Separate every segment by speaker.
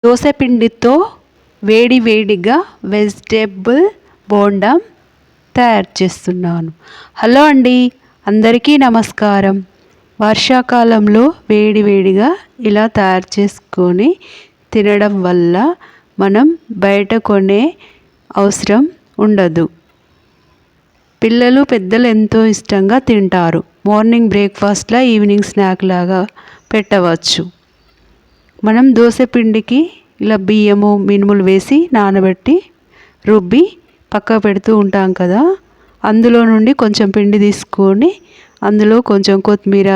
Speaker 1: దోస పిండితో వేడి వేడిగా వెజిటేబుల్ బోండా తయారు చేస్తున్నాను. హలో అండి, అందరికీ నమస్కారం. వర్షాకాలంలో వేడి వేడిగా ఇలా తయారు చేసుకొని తినడం వల్ల మనం బయట కొనే అవసరం ఉండదు. పిల్లలు పెద్దలు ఎంతో ఇష్టంగా తింటారు. మార్నింగ్ బ్రేక్ఫాస్ట్లా, ఈవినింగ్ స్నాక్ లాగా పెట్టవచ్చు. మనం దోశ పిండికి ఇలా బియ్యము మినుములు వేసి నానబెట్టి రుబ్బి పక్కకు పెడుతూ ఉంటాం కదా, అందులో నుండి కొంచెం పిండి తీసుకొని అందులో కొంచెం కొత్తిమీర,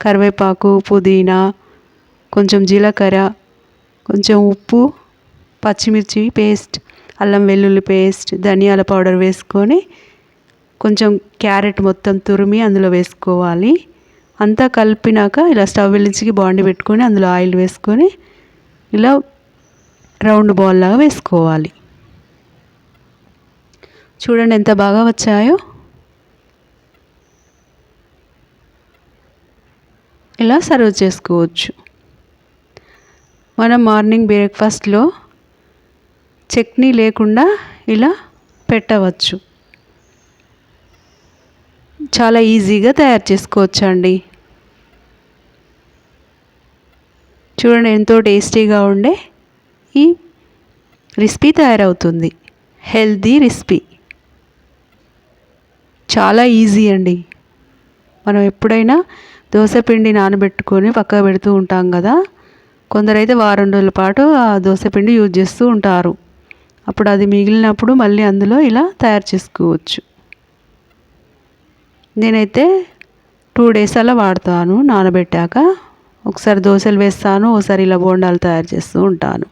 Speaker 1: కరివేపాకు, పుదీనా, కొంచెం జీలకర్ర, కొంచెం ఉప్పు, పచ్చిమిర్చి పేస్ట్, అల్లం వెల్లుల్లి పేస్ట్, ధనియాల పౌడర్ వేసుకొని కొంచెం క్యారెట్ మొత్తం తురిమి అందులో వేసుకోవాలి. అంతా కలిపినాక ఇలా స్టవ్ వెలిగించి బాండి పెట్టుకొని అందులో ఆయిల్ వేసుకొని ఇలా రౌండ్ బాల్ లాగా వేసుకోవాలి. చూడండి ఎంత బాగా వచ్చాయో. ఇలా సర్వ్ చేసుకోవచ్చు. మనం మార్నింగ్ బ్రేక్ఫాస్ట్లో చట్నీ లేకుండా ఇలా పెట్టవచ్చు. చాలా ఈజీగా తయారు చేసుకోవచ్చు అండి. చూడండి ఎంతో టేస్టీగా ఉండే ఈ రెసిపీ తయారవుతుంది. హెల్తీ రెసిపీ, చాలా ఈజీ అండి. మనం ఎప్పుడైనా దోశ పిండి నానబెట్టుకొని పక్కకు పెడుతూ ఉంటాం కదా, కొందరైతే వారం రోజుల పాటు ఆ దోశ పిండి యూజ్ చేస్తూ ఉంటారు. అప్పుడు అది మిగిలినప్పుడు మళ్ళీ అందులో ఇలా తయారు చేసుకోవచ్చు. నేనైతే 2 days అలా వాడతాను నానబెట్టాక. ఒకసారి దోశలు వేస్తాను, ఒకసారి ఇలా బోండాలు తయారు చేస్తూ ఉంటాను.